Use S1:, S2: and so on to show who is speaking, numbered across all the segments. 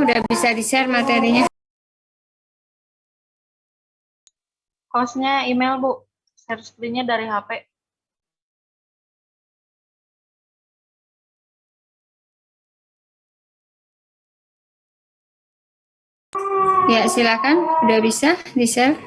S1: udah bisa di-share materinya?
S2: Hostnya email, Bu. Share screen-nya dari HP.
S1: Ya, silakan. Udah bisa di-share?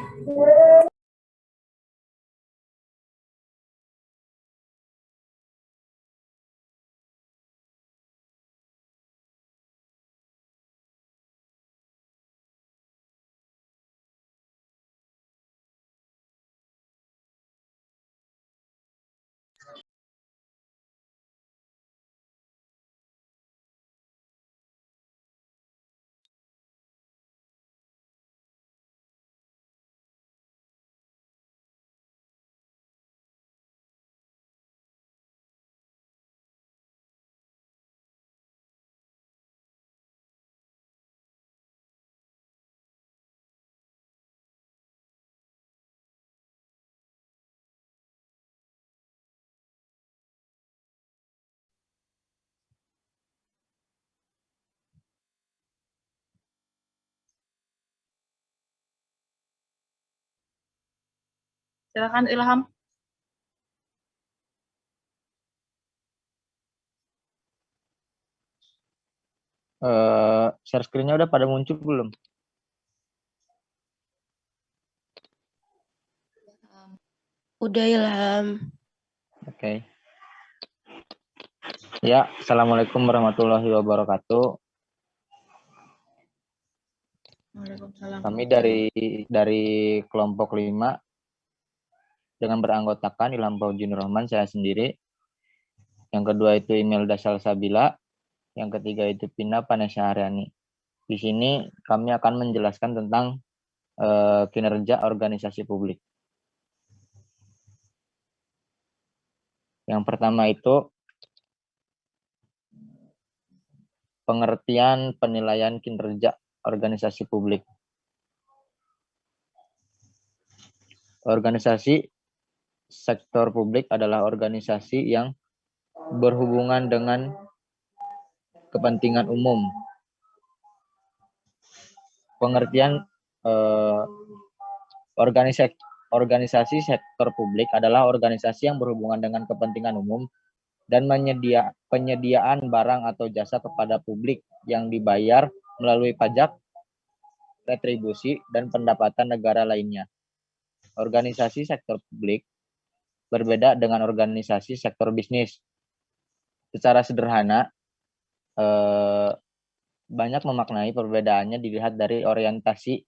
S2: Silakan Ilham.
S3: Share screen-nya udah pada muncul belum?
S4: Udah, Ilham.
S3: Oke. Ya, Assalamualaikum warahmatullahi wabarakatuh.
S2: Waalaikumsalam.
S3: Kami dari kelompok 5 dengan beranggotakan Ilham Faujin Rahman, saya sendiri. Yang kedua itu Imelda Salsabila. Yang ketiga itu Pina Panesha Haryani. Di sini kami akan menjelaskan tentang kinerja organisasi publik. Yang pertama itu pengertian penilaian kinerja organisasi publik. Organisasi sektor publik adalah organisasi yang berhubungan dengan kepentingan umum. Pengertian organisasi sektor publik adalah organisasi yang berhubungan dengan kepentingan umum dan penyediaan barang atau jasa kepada publik yang dibayar melalui pajak, retribusi, dan pendapatan negara lainnya. Organisasi sektor publik berbeda dengan organisasi sektor bisnis. Secara sederhana, banyak memaknai perbedaannya dilihat dari orientasi,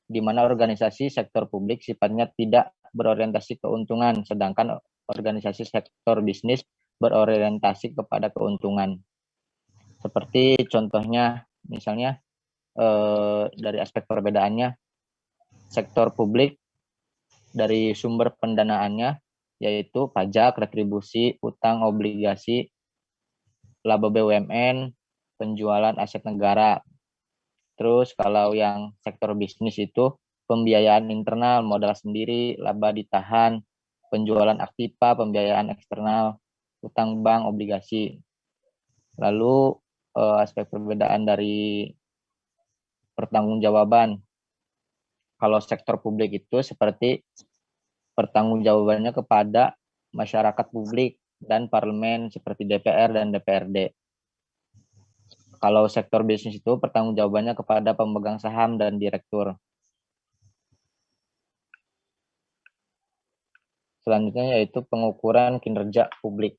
S3: di mana organisasi sektor publik sifatnya tidak berorientasi keuntungan, sedangkan organisasi sektor bisnis berorientasi kepada keuntungan. Seperti contohnya, misalnya dari aspek perbedaannya, sektor publik dari sumber pendanaannya yaitu pajak, retribusi, utang, obligasi, laba BUMN, penjualan aset negara. Terus kalau yang sektor bisnis itu pembiayaan internal, modal sendiri, laba ditahan, penjualan aktiva, pembiayaan eksternal, utang bank, obligasi. Lalu aspek perbedaan dari pertanggungjawaban. Kalau sektor publik itu seperti pertanggungjawabannya kepada masyarakat publik dan parlemen seperti DPR dan DPRD. Kalau sektor bisnis itu pertanggungjawabannya kepada pemegang saham dan direktur. Selanjutnya yaitu pengukuran kinerja publik.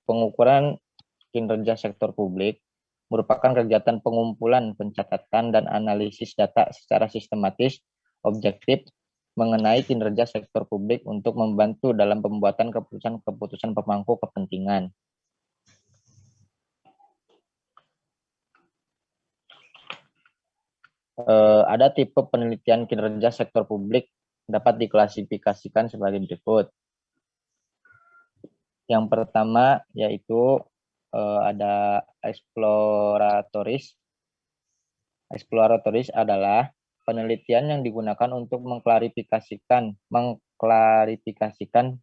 S3: Pengukuran kinerja sektor publik merupakan kegiatan pengumpulan, pencatatan, dan analisis data secara sistematis, objektif, mengenai kinerja sektor publik untuk membantu dalam pembuatan keputusan-keputusan pemangku kepentingan. Ada tipe penelitian kinerja sektor publik dapat diklasifikasikan sebagai berikut. Yang pertama yaitu ada eksploratoris. Eksploratoris adalah penelitian yang digunakan untuk mengklarifikasikan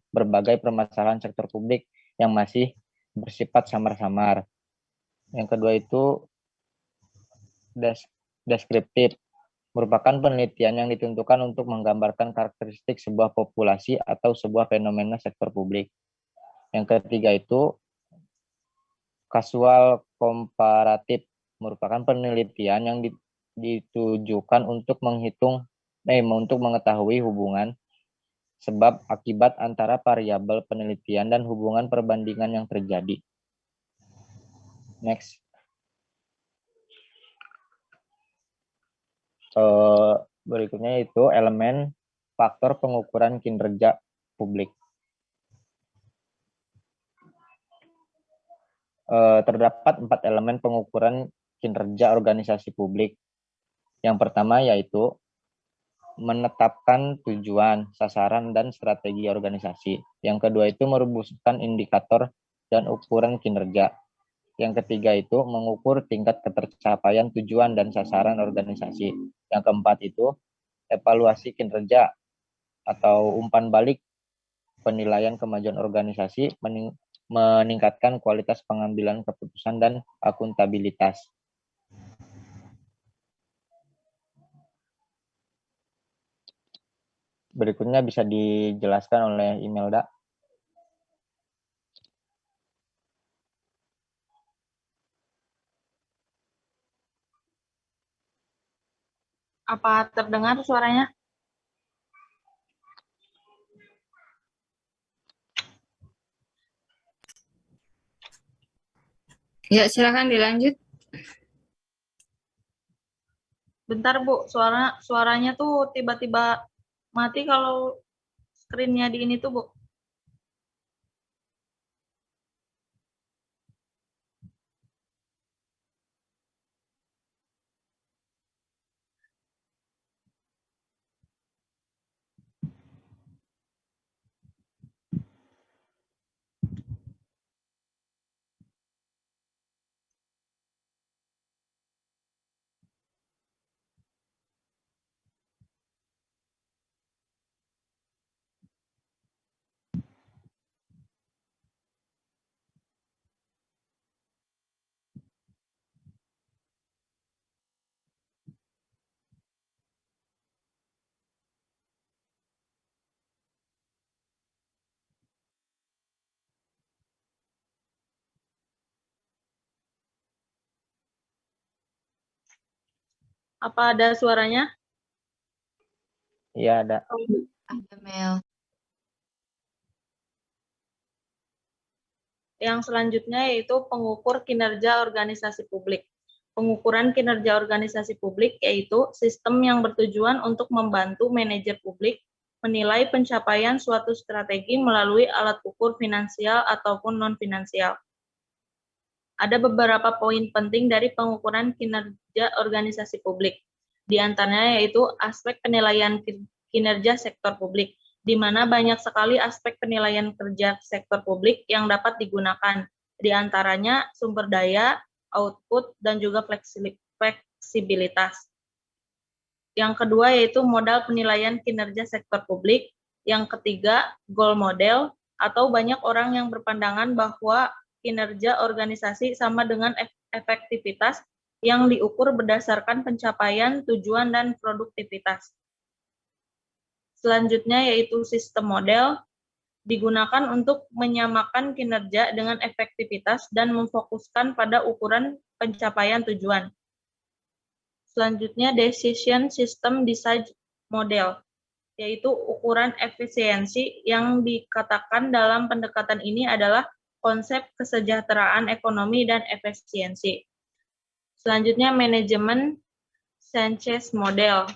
S3: berbagai permasalahan sektor publik yang masih bersifat samar-samar. Yang kedua itu deskriptif, merupakan penelitian yang ditentukan untuk menggambarkan karakteristik sebuah populasi atau sebuah fenomena sektor publik. Yang ketiga itu kasual komparatif, merupakan penelitian yang ditujukan untuk untuk mengetahui hubungan sebab akibat antara variabel penelitian dan hubungan perbandingan yang terjadi. Next. Berikutnya itu elemen faktor pengukuran kinerja publik. Terdapat 4 elemen pengukuran kinerja organisasi publik. Yang pertama yaitu menetapkan tujuan, sasaran, dan strategi organisasi. Yang kedua itu merumuskan indikator dan ukuran kinerja. Yang ketiga itu mengukur tingkat ketercapaian tujuan dan sasaran organisasi. Yang keempat itu evaluasi kinerja atau umpan balik penilaian kemajuan organisasi, meningkatkan kualitas pengambilan keputusan dan akuntabilitas. Berikutnya bisa dijelaskan oleh Imelda.
S2: Apa terdengar suaranya?
S1: Ya, silakan dilanjut.
S2: Bentar Bu, suaranya tuh tiba-tiba mati kalau screen-nya di ini tuh Bu. Apa ada suaranya?
S3: Iya, ada.
S4: Ada Mel.
S2: Yang selanjutnya yaitu pengukur kinerja organisasi publik. Pengukuran kinerja organisasi publik yaitu sistem yang bertujuan untuk membantu manajer publik menilai pencapaian suatu strategi melalui alat ukur finansial ataupun non-finansial. Ada beberapa poin penting dari pengukuran kinerja organisasi publik. Di antaranya yaitu aspek penilaian kinerja sektor publik, di mana banyak sekali aspek penilaian kerja sektor publik yang dapat digunakan. Di antaranya sumber daya, output, dan juga fleksibilitas. Yang kedua yaitu modal penilaian kinerja sektor publik. Yang ketiga, goal model, atau banyak orang yang berpandangan bahwa kinerja organisasi sama dengan efektivitas yang diukur berdasarkan pencapaian, tujuan, dan produktivitas. Selanjutnya yaitu sistem model, digunakan untuk menyamakan kinerja dengan efektivitas dan memfokuskan pada ukuran pencapaian tujuan. Selanjutnya decision system design model, yaitu ukuran efisiensi yang dikatakan dalam pendekatan ini adalah konsep kesejahteraan ekonomi dan efisiensi. Selanjutnya manajemen Sanchez model,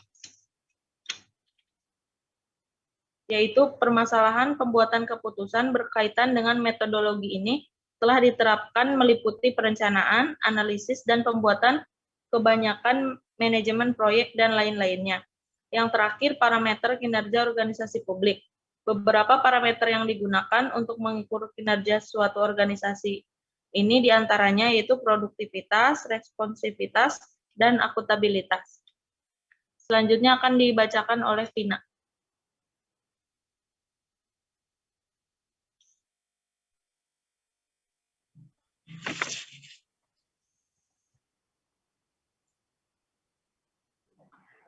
S2: yaitu permasalahan pembuatan keputusan berkaitan dengan metodologi ini telah diterapkan meliputi perencanaan, analisis, dan pembuatan kebanyakan manajemen proyek dan lain-lainnya. Yang terakhir, parameter kinerja organisasi publik. Beberapa parameter yang digunakan untuk mengukur kinerja suatu organisasi ini diantaranya yaitu produktivitas, responsivitas, dan akuntabilitas. Selanjutnya akan dibacakan oleh Vina.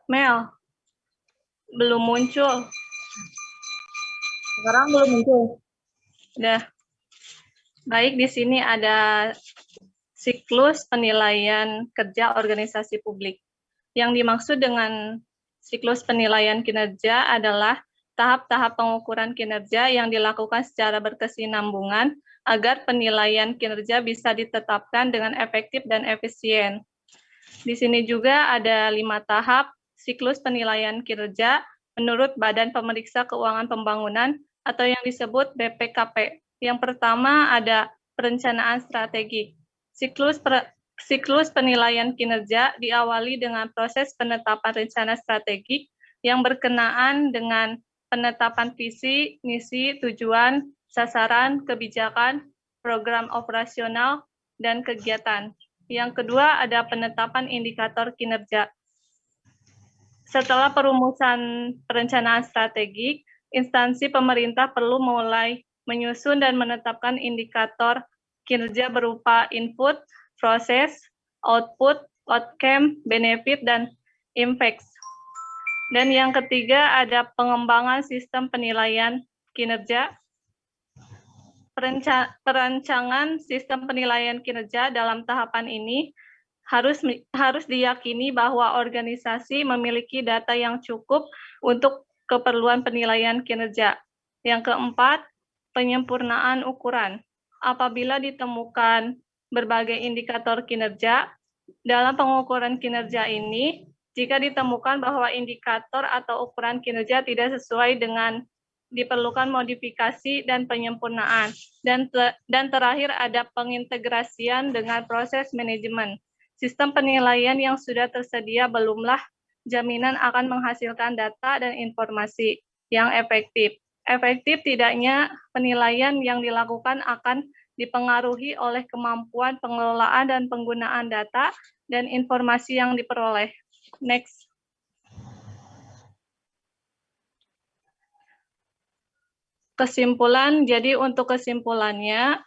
S2: Mel, belum muncul. Sekarang belum muncul. Udah. Baik, di sini ada siklus penilaian kerja organisasi publik. Yang dimaksud dengan siklus penilaian kinerja adalah tahap-tahap pengukuran kinerja yang dilakukan secara berkesinambungan agar penilaian kinerja bisa ditetapkan dengan efektif dan efisien. Di sini juga ada 5 tahap siklus penilaian kinerja menurut Badan Pemeriksa Keuangan Pembangunan atau yang disebut BPKP. Yang pertama ada perencanaan strategik. Siklus penilaian kinerja diawali dengan proses penetapan rencana strategik yang berkenaan dengan penetapan visi, misi, tujuan, sasaran, kebijakan, program operasional, dan kegiatan. Yang kedua ada penetapan indikator kinerja. Setelah perumusan perencanaan strategik, instansi pemerintah perlu mulai menyusun dan menetapkan indikator kinerja berupa input, proses, output, outcome, benefit, dan impact. Dan yang ketiga ada pengembangan sistem penilaian kinerja. Perancangan sistem penilaian kinerja dalam tahapan ini harus diyakini bahwa organisasi memiliki data yang cukup untuk keperluan penilaian kinerja. Yang keempat, penyempurnaan ukuran. Apabila ditemukan berbagai indikator kinerja, dalam pengukuran kinerja ini, jika ditemukan bahwa indikator atau ukuran kinerja tidak sesuai dengan diperlukan modifikasi dan penyempurnaan. Dan terakhir ada pengintegrasian dengan proses manajemen. Sistem penilaian yang sudah tersedia belumlah jaminan akan menghasilkan data dan informasi yang efektif. Efektif tidaknya penilaian yang dilakukan akan dipengaruhi oleh kemampuan pengelolaan dan penggunaan data dan informasi yang diperoleh. Next. Kesimpulan, jadi untuk kesimpulannya,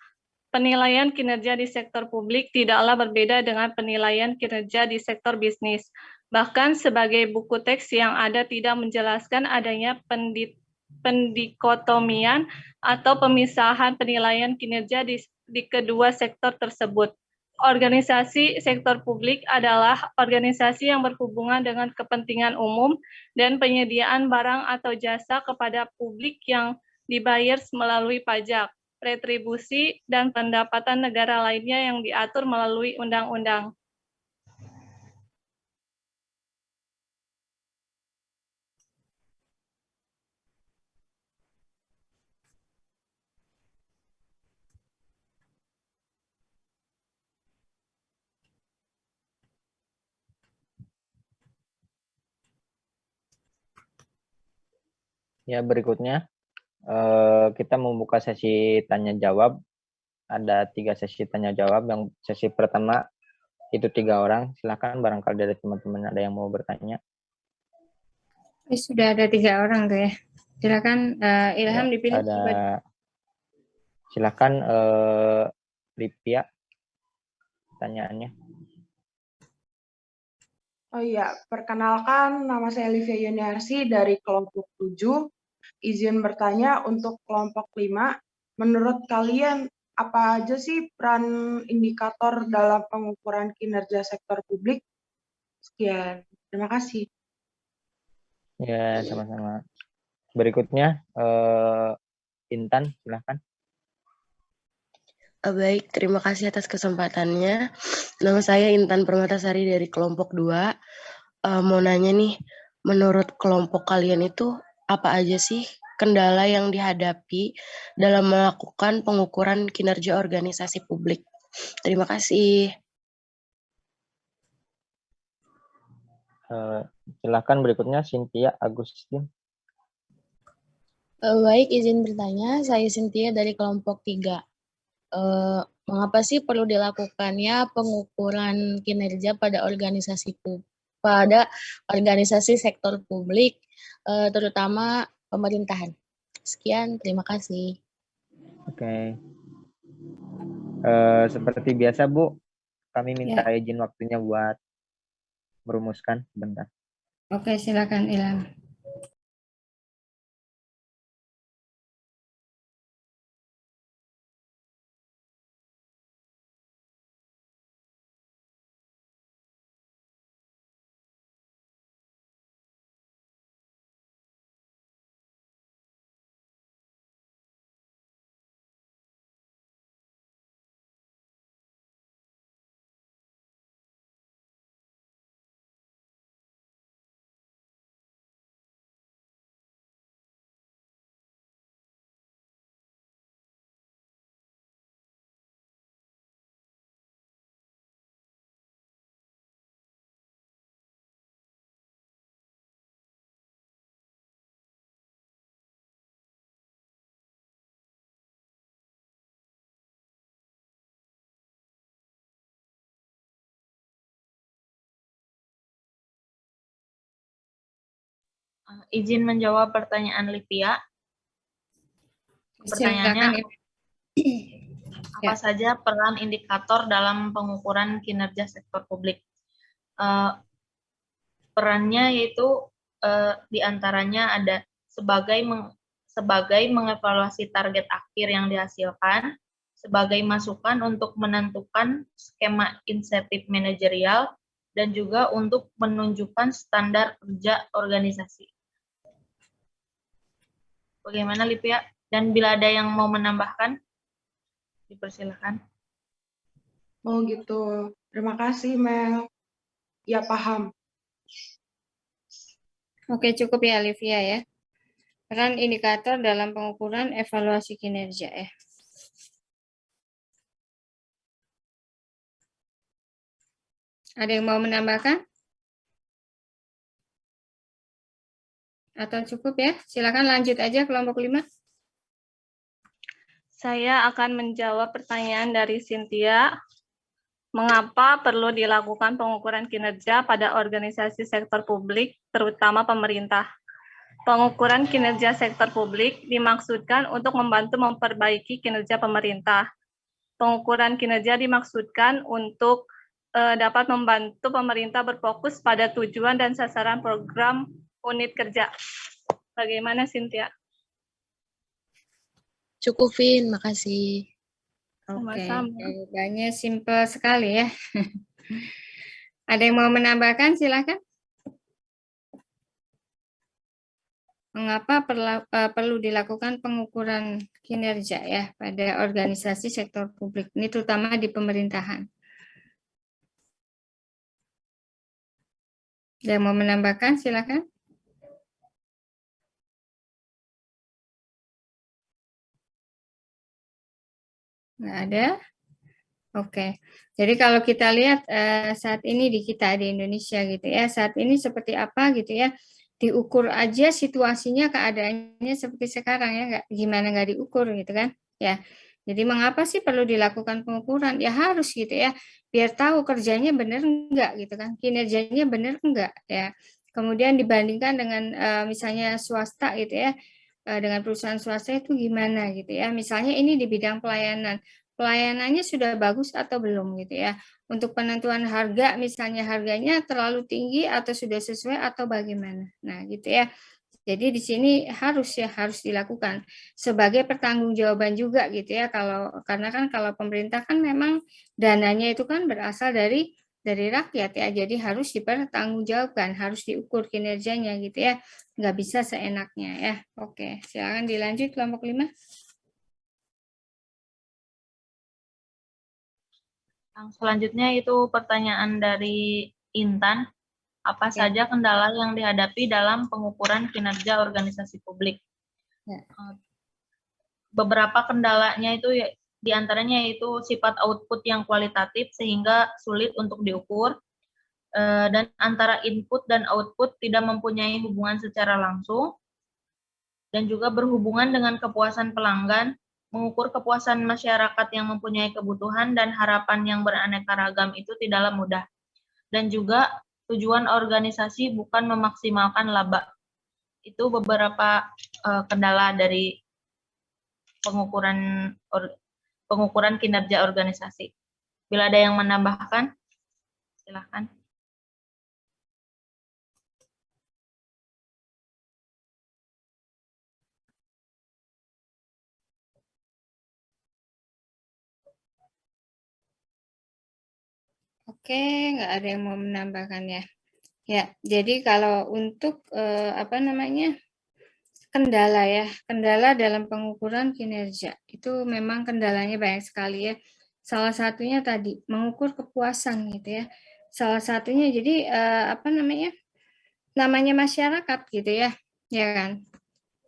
S2: penilaian kinerja di sektor publik tidaklah berbeda dengan penilaian kinerja di sektor bisnis. Bahkan sebagai buku teks yang ada tidak menjelaskan adanya pendikotomian atau pemisahan penilaian kinerja di kedua sektor tersebut. Organisasi sektor publik adalah organisasi yang berhubungan dengan kepentingan umum dan penyediaan barang atau jasa kepada publik yang dibayar melalui pajak, retribusi, dan pendapatan negara lainnya yang diatur melalui undang-undang.
S3: Ya, berikutnya kita membuka sesi tanya jawab. Ada 3 sesi tanya jawab. Yang sesi pertama itu 3 orang. Silakan barangkali dari teman-teman ada yang mau bertanya.
S1: Sudah ada 3 orang tuh ya. Silakan Ilham
S3: Ya,
S1: dipilih.
S3: Silakan Lipia pertanyaannya.
S5: Oh iya, perkenalkan nama saya Livia Yuniarsi dari kelompok 7. Izin bertanya untuk kelompok 5, menurut kalian apa aja sih peran indikator dalam pengukuran kinerja sektor publik? Sekian, terima kasih.
S3: Ya, sama-sama. Berikutnya Intan, silakan.
S4: Baik, terima kasih atas kesempatannya. Nama saya Intan Permatasari dari kelompok 2. Mau nanya nih, menurut kelompok kalian itu apa aja sih kendala yang dihadapi dalam melakukan pengukuran kinerja organisasi publik? Terima kasih.
S3: Silakan berikutnya Cynthia Agustin.
S6: Baik, izin bertanya. Saya Cynthia dari kelompok 3. Mengapa sih perlu dilakukannya pengukuran kinerja pada organisasi sektor publik, terutama pemerintahan? Sekian, terima kasih.
S3: Oke. Seperti biasa, Bu, kami minta izin waktunya buat merumuskan sebentar.
S1: Oke, silakan Ilham.
S2: Izin menjawab pertanyaan Livia. Pertanyaannya,
S1: Silakan.
S2: apa saja peran indikator dalam pengukuran kinerja sektor publik? Perannya yaitu diantaranya ada sebagai mengevaluasi target akhir yang dihasilkan, sebagai masukan untuk menentukan skema insentif manajerial, dan juga untuk menunjukkan standar kerja organisasi. Bagaimana Livia? Dan bila ada yang mau menambahkan, dipersilakan.
S5: Oh gitu. Terima kasih, Mel. Ya, paham.
S1: Oke, cukup ya Olivia ya. Peran indikator dalam pengukuran evaluasi kinerja ya. Ada yang mau menambahkan? Atau cukup ya? Silakan lanjut aja kelompok 5.
S7: Saya akan menjawab pertanyaan dari Cynthia. Mengapa perlu dilakukan pengukuran kinerja pada organisasi sektor publik, terutama pemerintah? Pengukuran kinerja sektor publik dimaksudkan untuk membantu memperbaiki kinerja pemerintah. Pengukuran kinerja dimaksudkan untuk dapat membantu pemerintah berfokus pada tujuan dan sasaran program unit kerja. Bagaimana, Cynthia?
S6: Cukup, Vin. Makasih.
S1: Oke,
S7: Sama-sama.
S1: jawabannya simpel sekali ya. Ada yang mau menambahkan? Silakan. Mengapa perlu dilakukan pengukuran kinerja ya pada organisasi sektor publik ini terutama di pemerintahan? Yang mau menambahkan silakan. Nggak ada? Oke. Jadi kalau kita lihat saat ini di Indonesia gitu ya, saat ini seperti apa gitu ya, diukur aja situasinya keadaannya seperti sekarang ya, gimana nggak diukur gitu kan ya. Jadi mengapa sih perlu dilakukan pengukuran? Ya harus gitu ya, biar tahu kerjanya benar enggak gitu kan, kinerjanya benar enggak ya. Kemudian dibandingkan dengan misalnya swasta gitu ya, dengan perusahaan swasta itu gimana gitu ya. Misalnya ini di bidang pelayanan, pelayanannya sudah bagus atau belum gitu ya. Untuk penentuan harga, misalnya harganya terlalu tinggi atau sudah sesuai atau bagaimana. Nah, gitu ya. Jadi di sini harus dilakukan sebagai pertanggungjawaban juga gitu ya. Karena kan kalau pemerintah kan memang dananya itu kan berasal dari rakyat ya. Jadi harus dipertanggungjawabkan, harus diukur kinerjanya gitu ya. Nggak bisa seenaknya ya. Oke, silakan dilanjut kelompok 5.
S2: Yang selanjutnya itu pertanyaan dari Intan. Apa saja kendala yang dihadapi dalam pengukuran kinerja organisasi publik?
S1: Ya.
S2: Beberapa kendalanya itu diantaranya yaitu sifat output yang kualitatif sehingga sulit untuk diukur, dan antara input dan output tidak mempunyai hubungan secara langsung, dan juga berhubungan dengan kepuasan pelanggan. Mengukur kepuasan masyarakat yang mempunyai kebutuhan dan harapan yang beraneka ragam itu tidaklah mudah. Dan juga tujuan organisasi bukan memaksimalkan laba. Itu beberapa kendala dari pengukuran kinerja organisasi. Bila ada yang menambahkan, silakan.
S1: Oke, nggak ada yang mau menambahkan ya. Ya, jadi kalau untuk kendala ya, kendala dalam pengukuran kinerja itu memang kendalanya banyak sekali ya. Salah satunya tadi mengukur kepuasan gitu ya. Salah satunya jadi namanya masyarakat gitu ya kan.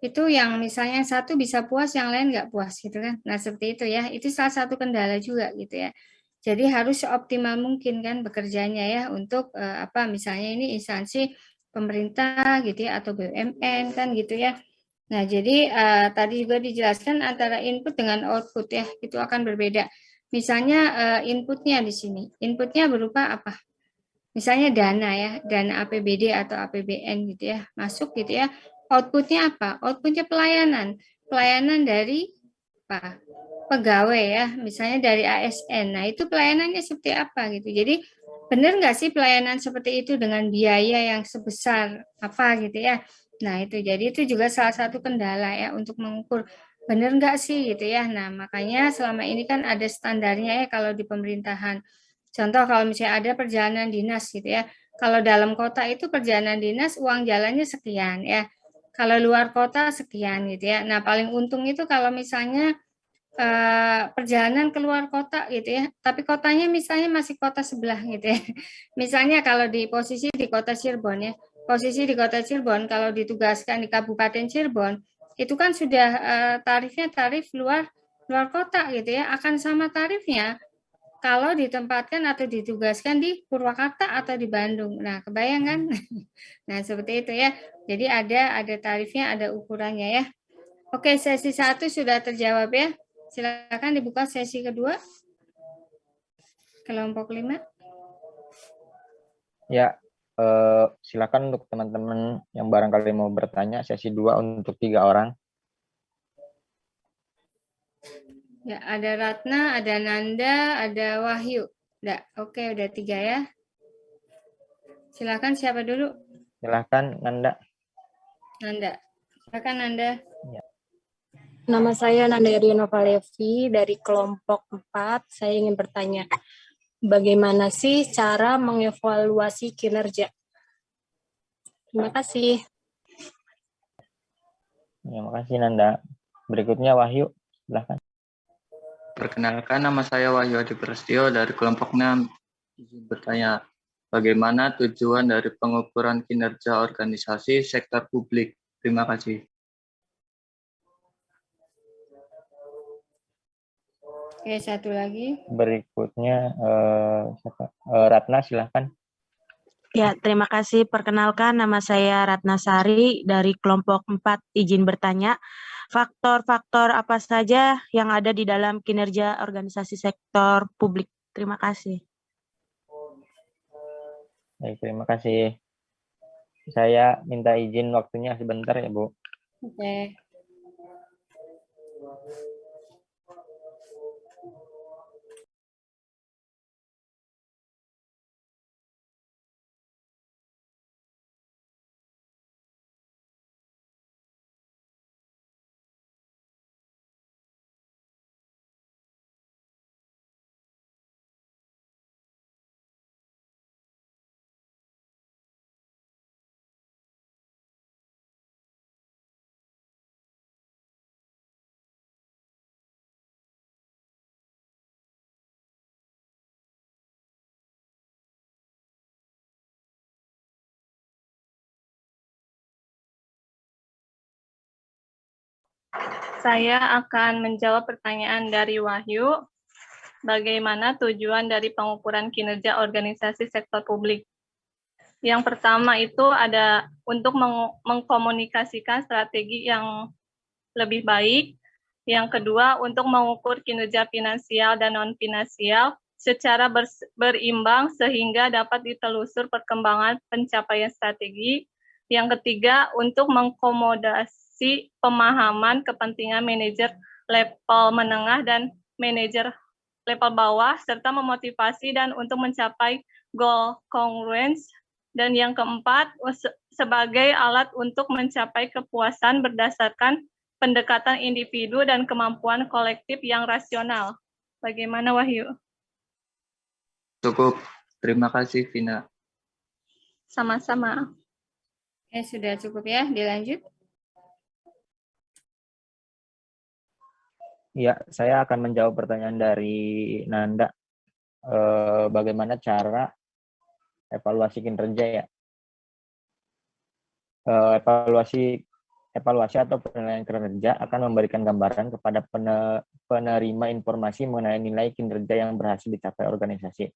S1: Itu yang misalnya yang satu bisa puas, yang lain nggak puas gitu kan. Nah seperti itu ya, itu salah satu kendala juga gitu ya. Jadi harus seoptimal mungkin kan bekerjanya ya untuk misalnya ini instansi pemerintah gitu ya atau BUMN kan gitu ya. Nah jadi tadi juga dijelaskan antara input dengan output ya itu akan berbeda. Misalnya inputnya di sini, inputnya berupa apa? Misalnya dana ya, dana APBD atau APBN gitu ya, masuk gitu ya. Outputnya apa? Outputnya pelayanan. Pelayanan dari apa? Pegawai ya, misalnya dari ASN. Nah, itu pelayanannya seperti apa gitu. Jadi, benar nggak sih pelayanan seperti itu dengan biaya yang sebesar apa gitu ya. Nah, itu jadi itu juga salah satu kendala ya untuk mengukur benar nggak sih gitu ya. Nah, makanya selama ini kan ada standarnya ya kalau di pemerintahan. Contoh kalau misalnya ada perjalanan dinas gitu ya. Kalau dalam kota itu perjalanan dinas uang jalannya sekian ya. Kalau luar kota sekian gitu ya. Nah, paling untung itu kalau misalnya perjalanan keluar kota gitu ya. Tapi kotanya misalnya masih kota sebelah gitu ya. Misalnya kalau di posisi di kota Cirebon ya. Posisi di kota Cirebon kalau ditugaskan di Kabupaten Cirebon itu kan sudah tarifnya tarif luar kota gitu ya. Akan sama tarifnya kalau ditempatkan atau ditugaskan di Purwakarta atau di Bandung. Nah, kebayang kan? Nah, seperti itu ya. Jadi ada tarifnya, ada ukurannya ya. Oke, sesi 1 sudah terjawab ya. Silakan dibuka sesi kedua. Kelompok 5.
S3: Ya, silakan untuk teman-teman yang barangkali mau bertanya, sesi 2 untuk 3 orang.
S1: Ya, ada Ratna, ada Nanda, ada Wahyu. Oke, udah 3 ya. Silakan siapa dulu?
S3: Silakan Nanda.
S1: Nanda. Silakan Nanda.
S3: Ya.
S8: Nama saya Nanda Irianova Levi dari kelompok 4. Saya ingin bertanya, bagaimana sih cara mengevaluasi kinerja? Terima kasih.
S3: Terima kasih Nanda. Berikutnya Wahyu, silakan.
S9: Perkenalkan, nama saya Wahyu Adi Prasetyo dari kelompok 6. Izin bertanya, bagaimana tujuan dari pengukuran kinerja organisasi sektor publik? Terima kasih.
S1: Oke, satu lagi.
S3: Berikutnya Ratna, silakan.
S10: Ya, terima kasih. Perkenalkan, nama saya Ratna Sari dari kelompok 4. Izin bertanya, faktor-faktor apa saja yang ada di dalam kinerja organisasi sektor publik? Terima kasih.
S3: Baik, terima kasih. Saya minta izin waktunya sebentar ya, Bu.
S1: Oke.
S7: Saya akan menjawab pertanyaan dari Wahyu. Bagaimana tujuan dari pengukuran kinerja organisasi sektor publik? Yang pertama itu ada untuk mengkomunikasikan strategi yang lebih baik. Yang kedua, untuk mengukur kinerja finansial dan non-finansial secara berimbang sehingga dapat ditelusur perkembangan pencapaian strategi. Yang ketiga, untuk mengakomodasi pemahaman kepentingan manajer level menengah dan manajer level bawah, serta memotivasi dan untuk mencapai goal congruence. Dan yang keempat, sebagai alat untuk mencapai kepuasan berdasarkan pendekatan individu dan kemampuan kolektif yang rasional. Bagaimana, Wahyu?
S9: Cukup. Terima kasih, Vina.
S7: Sama-sama.
S1: Sudah cukup ya, dilanjut.
S3: Ya, saya akan menjawab pertanyaan dari Nanda. Bagaimana cara evaluasi kinerja ya? Evaluasi atau penilaian kinerja akan memberikan gambaran kepada penerima informasi mengenai nilai kinerja yang berhasil dicapai organisasi.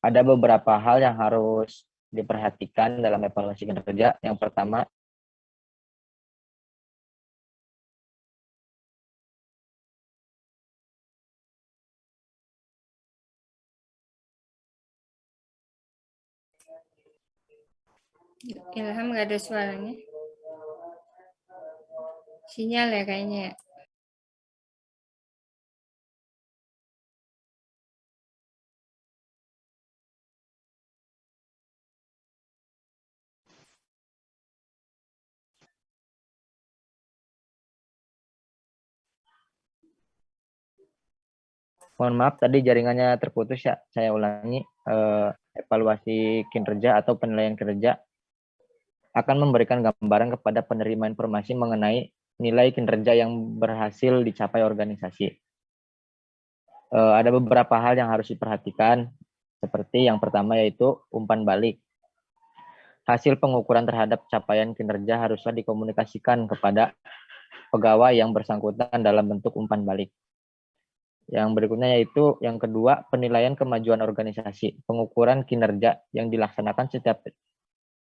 S3: Ada beberapa hal yang harus diperhatikan dalam evaluasi kinerja. Yang pertama,
S1: Ilham nggak ada suaranya. Sinyal ya kayaknya ya.
S3: mohon maaf tadi jaringannya terputus ya. Saya ulangi, evaluasi kinerja atau penilaian kinerja akan memberikan gambaran kepada penerima informasi mengenai nilai kinerja yang berhasil dicapai organisasi. Ada beberapa hal yang harus diperhatikan, seperti yang pertama yaitu umpan balik. Hasil pengukuran terhadap capaian kinerja haruslah dikomunikasikan kepada pegawai yang bersangkutan dalam bentuk umpan balik. Yang berikutnya yaitu yang kedua, penilaian kemajuan organisasi. Pengukuran kinerja yang dilaksanakan setiap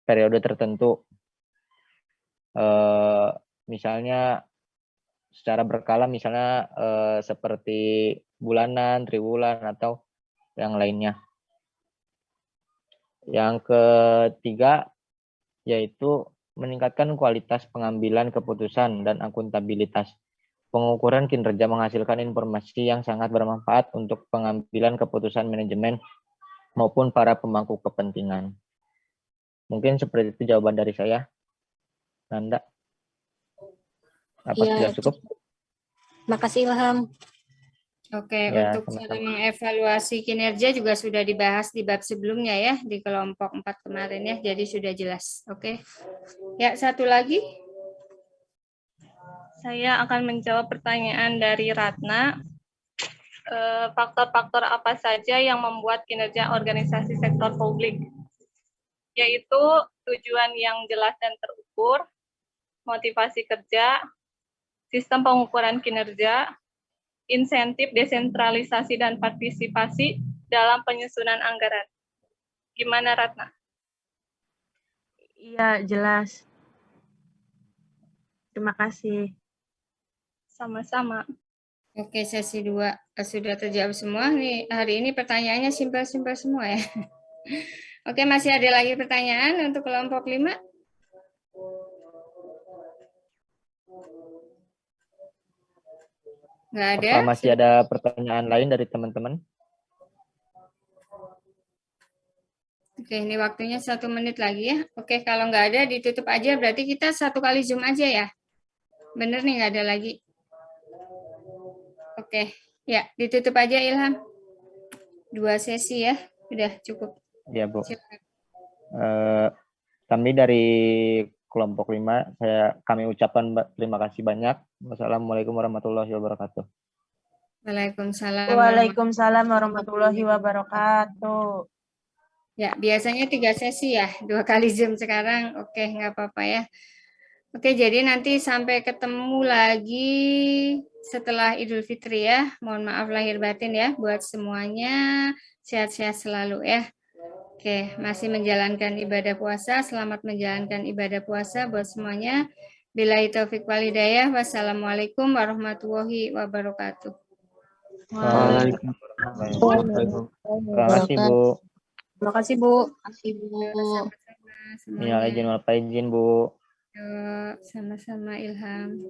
S3: periode tertentu. Misalnya secara berkala, misalnya seperti bulanan, triwulan, atau yang lainnya. Yang ketiga yaitu meningkatkan kualitas pengambilan keputusan dan akuntabilitas. Pengukuran kinerja menghasilkan informasi yang sangat bermanfaat untuk pengambilan keputusan manajemen maupun para pemangku kepentingan. Mungkin seperti itu jawaban dari saya. Nanda, apa sudah cukup?
S8: Makasih Ilham.
S1: Oke,
S3: Ya,
S1: untuk
S3: sama-sama.
S1: cara mengevaluasi kinerja juga sudah dibahas di bab sebelumnya ya, di kelompok 4 kemarin ya, jadi sudah jelas. Oke. Ya, satu lagi.
S7: Saya akan menjawab pertanyaan dari Ratna. Faktor-faktor apa saja yang membuat kinerja organisasi sektor publik? Yaitu tujuan yang jelas dan terukur, motivasi kerja, sistem pengukuran kinerja, insentif desentralisasi dan partisipasi dalam penyusunan anggaran. Gimana Ratna?
S10: Iya, jelas. Terima kasih.
S7: Sama-sama.
S1: Oke, sesi 2 sudah terjawab semua. Nih, hari ini pertanyaannya simpel-simpel semua ya. Oke, masih ada lagi pertanyaan untuk kelompok 5? Nggak ada?
S3: Apa masih ada pertanyaan lain dari teman-teman?
S1: Oke, ini waktunya 1 menit lagi ya. Oke, kalau nggak ada ditutup aja, berarti kita 1 kali Zoom aja ya. Bener nih, nggak ada lagi. Oke, ya ditutup aja Ilham. 2 sesi ya, udah cukup.
S3: Ya, Bu.
S1: Silakan.
S3: Kami dari kelompok 5, kami ucapkan terima kasih banyak. Wassalamualaikum warahmatullahi wabarakatuh.
S1: Waalaikumsalam.
S10: Waalaikumsalam warahmatullahi wabarakatuh.
S1: Ya, biasanya 3 sesi ya, 2 kali Zoom sekarang. Oke, nggak apa-apa ya. Oke, jadi nanti sampai ketemu lagi setelah Idul Fitri ya. Mohon maaf lahir batin ya buat semuanya. Sehat-sehat selalu ya. Oke, masih menjalankan ibadah puasa. Selamat menjalankan ibadah puasa buat semuanya. Billahi taufik wal hidayah. Wassalamualaikum warahmatullahi wabarakatuh.
S3: Waalaikumsalam. Terima kasih, Bu.
S8: Terima kasih Bu.
S1: Sama-sama semuanya.
S3: Minal aidin wal faizin, Bu.
S1: Yuk, sama-sama Ilham.